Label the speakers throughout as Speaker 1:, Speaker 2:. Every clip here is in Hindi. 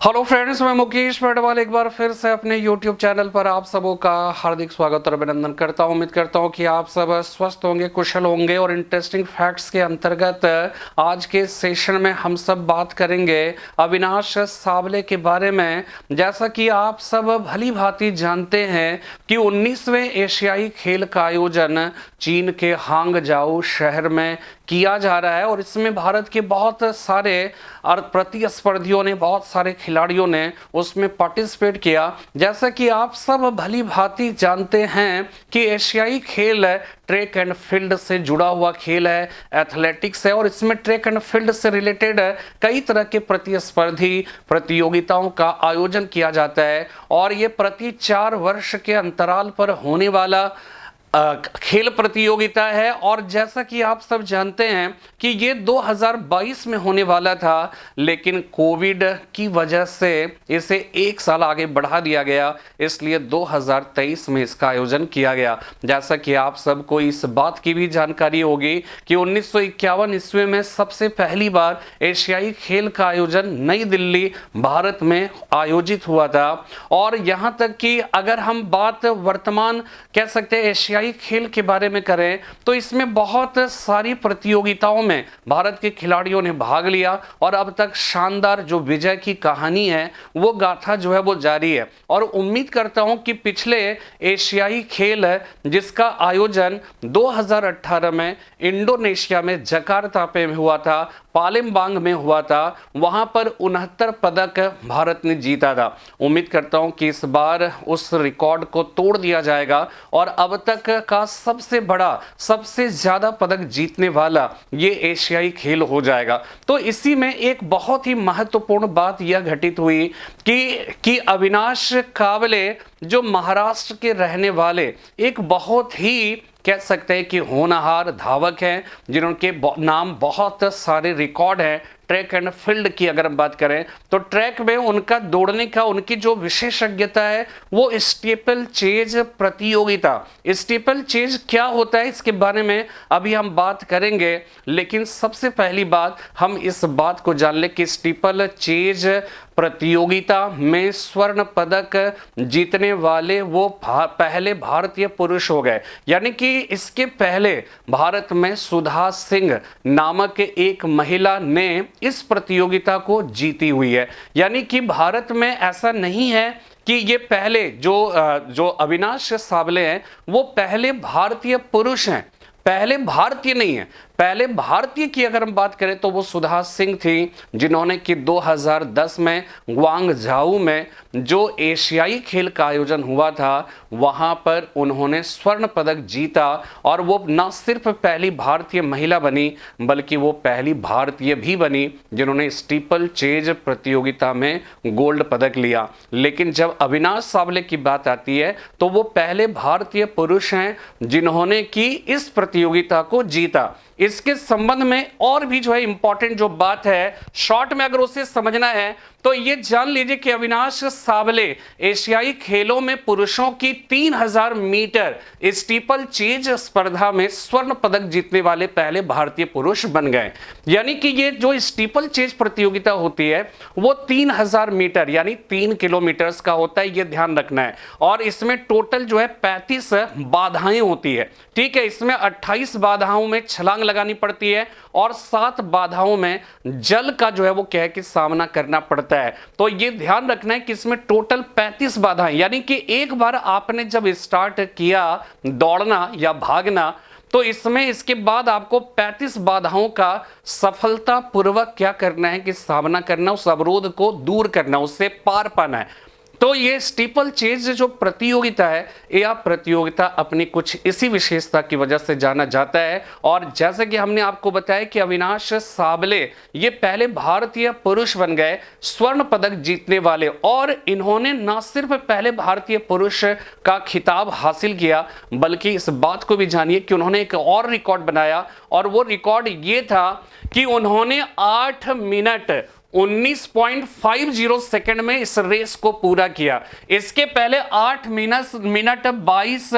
Speaker 1: हेलो फ्रेंड्स, मैं मुकेश पर्डवाल एक बार फिर से अपने YouTube चैनल पर आप सबों का हार्दिक स्वागत और अभिनंदन करता हूं। उम्मीद करता हूं कि आप सब स्वस्थ होंगे, कुशल होंगे। और इंटरेस्टिंग फैक्ट्स के अंतर्गत आज के सेशन में हम सब बात करेंगे अविनाश सावले के बारे में। जैसा कि आप सब भली भांति जानते हैं कि 19वें एशियाई खेल का आयोजन चीन के हांगझाऊ शहर में किया जा रहा है और इसमें भारत के बहुत सारे प्रतिस्पर्धियों ने, बहुत सारे खिलाड़ियों ने उसमें पार्टिसिपेट किया। जैसा कि आप सब भली भांति जानते हैं कि एशियाई खेल ट्रैक एंड फील्ड से जुड़ा हुआ खेल है, एथलेटिक्स है और इसमें ट्रैक एंड फील्ड से रिलेटेड कई तरह के प्रतिस्पर्धी प्रतियोगिताओं का आयोजन किया जाता है और ये प्रति 4 वर्ष के अंतराल पर होने वाला खेल प्रतियोगिता है। और जैसा कि आप सब जानते हैं कि ये 2022 में होने वाला था, लेकिन कोविड की वजह से इसे 1 साल आगे बढ़ा दिया गया, इसलिए 2023 में इसका आयोजन किया गया। जैसा कि आप सबको इस बात की भी जानकारी होगी कि 1951 ईस्वी में सबसे पहली बार एशियाई खेल का आयोजन नई दिल्ली भारत में आयोजित हुआ था। और यहां तक कि अगर हम बात वर्तमान कह सकते हैं एशियाई खेल के बारे में करें तो इसमें बहुत सारी प्रतियोगिताओं में भारत के खिलाड़ियों ने भाग लिया और अब तक शानदार जो विजय की कहानी है, वो गाथा जो है वो जारी है। और उम्मीद करता हूं कि पिछले एशियाई खेल जिसका आयोजन 2018 में इंडोनेशिया में जकार्ता पे हुआ था, पालेमबांग में हुआ था, वहां पर 69 पदक भारत ने जीता था। उम्मीद करता हूं कि इस बार उस रिकॉर्ड को तोड़ दिया जाएगा और अब तक का सबसे बड़ा, सबसे ज्यादा पदक जीतने वाला ये एशियाई खेल हो जाएगा। तो इसी में एक बहुत ही महत्वपूर्ण बात यह घटित हुई कि अविनाश कावले जो महाराष्ट्र के रहने वाले एक बहुत ही कह सकते हैं कि होनहार धावक हैं, जिनके नाम बहुत सारे रिकॉर्ड हैं। ट्रैक एंड फील्ड की अगर हम बात करें तो ट्रैक में उनका दौड़ने का, उनकी जो विशेषज्ञता है वो स्टीपल चेज प्रतियोगिता। स्टीपल चेज क्या होता है इसके बारे में अभी हम बात करेंगे, लेकिन सबसे पहली बात हम इस बात को जान लें कि स्टीपल चेज प्रतियोगिता में स्वर्ण पदक जीतने वाले वो पहले भारतीय पुरुष हो गए। यानी कि इसके पहले भारत में सुधा सिंह नामक एक महिला ने इस प्रतियोगिता को जीती हुई है। यानी कि भारत में ऐसा नहीं है कि ये पहले जो अविनाश सावले हैं वो पहले भारतीय पुरुष हैं, पहले भारतीय नहीं है। पहले भारतीय की अगर हम बात करें तो वो सुधा सिंह थी, जिन्होंने कि 2010 में ग्वांगझाऊ में जो एशियाई खेल का आयोजन हुआ था वहां पर उन्होंने स्वर्ण पदक जीता। और वो न सिर्फ पहली भारतीय महिला बनी बल्कि वो पहली भारतीय भी बनी जिन्होंने स्टीपल चेज प्रतियोगिता में गोल्ड पदक लिया। लेकिन जब अविनाश सावले की बात आती है तो वो पहले भारतीय पुरुष हैं जिन्होंने कि इस प्रतियोगिता को जीता। इसके संबंध में और भी जो है इंपॉर्टेंट जो बात है, शॉर्ट में अगर उसे समझना है तो ये जान लीजिए कि अविनाश सावले एशियाई खेलों में पुरुषों की 3000 मीटर स्टीपल चेज स्पर्धा में स्वर्ण पदक जीतने वाले पहले भारतीय पुरुष बन गए। यानी कि ये जो स्टीपल चेज प्रतियोगिता होती है वो 3000 मीटर यानी 3 किलोमीटर का होता है, ये ध्यान रखना है। और इसमें टोटल जो है 35 बाधाएं होती है, ठीक है। इसमें 28 बाधाओं में छलांग लगानी पड़ती है और 7 बाधाओं में जल का जो है वो क्या है कि सामना करना पड़ता है। तो ये ध्यान रखना है कि इसमें टोटल 35 बाधाएं, यानी कि एक बार आपने जब स्टार्ट किया दौड़ना या भागना तो इसमें इसके बाद आपको 35 बाधाओं का सफलतापूर्वक क्या करना है कि सामना करना, उस अवरोध को दूर करना, उससे पार पाना है। तो ये स्टीपल चेज जो प्रतियोगिता है, यह प्रतियोगिता अपनी कुछ इसी विशेषता की वजह से जाना जाता है। और जैसे कि हमने आपको बताया कि अविनाश सावले ये पहले भारतीय पुरुष बन गए स्वर्ण पदक जीतने वाले, और इन्होंने न सिर्फ पहले भारतीय पुरुष का खिताब हासिल किया बल्कि इस बात को भी जानिए कि उन्होंने एक और रिकॉर्ड बनाया। और वो रिकॉर्ड ये था कि उन्होंने 8 मिनट 19.50 सेकंड में इस रेस को पूरा किया। इसके पहले 8 मिनट 22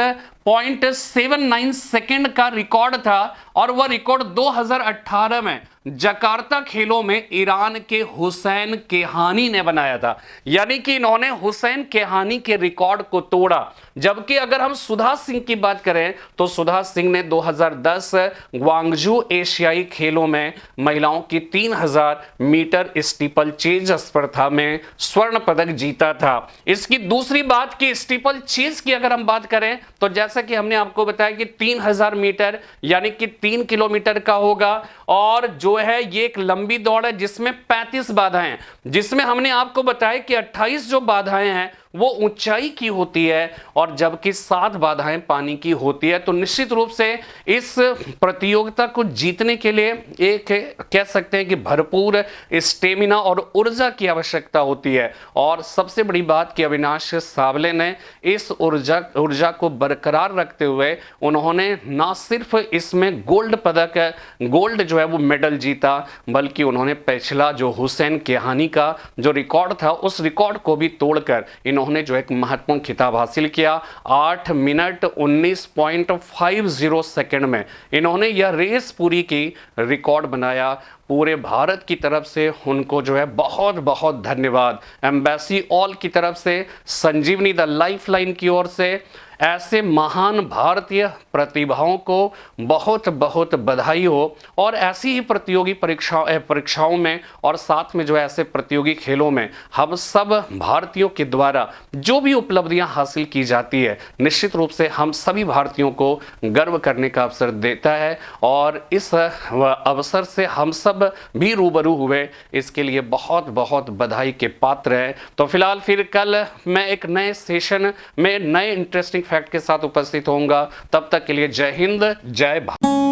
Speaker 1: 0.79 सेकंड का रिकॉर्ड था और वह रिकॉर्ड 2018 में जकार्ता खेलों में ईरान के हुसैन केहानी ने बनाया था। यानी कि इन्होंने हुसैन केहानी के रिकॉर्ड को तोड़ा। जबकि अगर हम सुधा सिंह की बात करें तो सुधा सिंह ने 2010 ग्वांगजू एशियाई खेलों में महिलाओं की 3000 मीटर स्टीपल चेज स्पर्धा में स्वर्ण पदक जीता था। इसकी दूसरी बात कि स्टीपल चेज की अगर हम बात करें तो जैसा कि हमने आपको बताया कि 3000 मीटर यानी कि 3 किलोमीटर का होगा और जो है ये एक लंबी दौड़ है जिसमें 35 बाधाएं हैं, जिसमें हमने आपको बताया कि 28 जो बाधाएं हैं वो ऊंचाई की होती है और जबकि 7 बाधाएं पानी की होती है। तो निश्चित रूप से इस प्रतियोगिता को जीतने के लिए एक कह सकते हैं कि भरपूर स्टेमिना और ऊर्जा की आवश्यकता होती है। और सबसे बड़ी बात कि अविनाश सावले ने इस ऊर्जा को बरकरार रखते हुए उन्होंने ना सिर्फ इसमें गोल्ड जो है वो मेडल जीता, बल्कि उन्होंने पिछला जो हुसैन केहानी का जो रिकॉर्ड था उस रिकॉर्ड को भी तोड़कर इन्होंने जो एक महत्वपूर्ण खिताब हासिल किया। 8 मिनट 19.50 सेकंड में इन्होंने यह रेस पूरी की, रिकॉर्ड बनाया। पूरे भारत की तरफ से उनको जो है बहुत बहुत धन्यवाद। एम्बेसी ऑल की तरफ से, संजीवनी द लाइफलाइन की ओर से ऐसे महान भारतीय प्रतिभाओं को बहुत बहुत बधाई हो और ऐसी ही प्रतियोगी परीक्षाओं में और साथ में जो है ऐसे प्रतियोगी खेलों में हम सब भारतीयों के द्वारा जो भी उपलब्धियां हासिल की जाती है निश्चित रूप से हम सभी भारतीयों को गर्व करने का अवसर देता है और इस अवसर से हम सब भी रूबरू हुए, इसके लिए बहुत बहुत बधाई के पात्र हैं। तो फिलहाल फिर कल मैं एक नए सेशन में नए इंटरेस्टिंग फैक्ट के साथ उपस्थित होऊंगा। तब तक के लिए जय हिंद, जय भारत।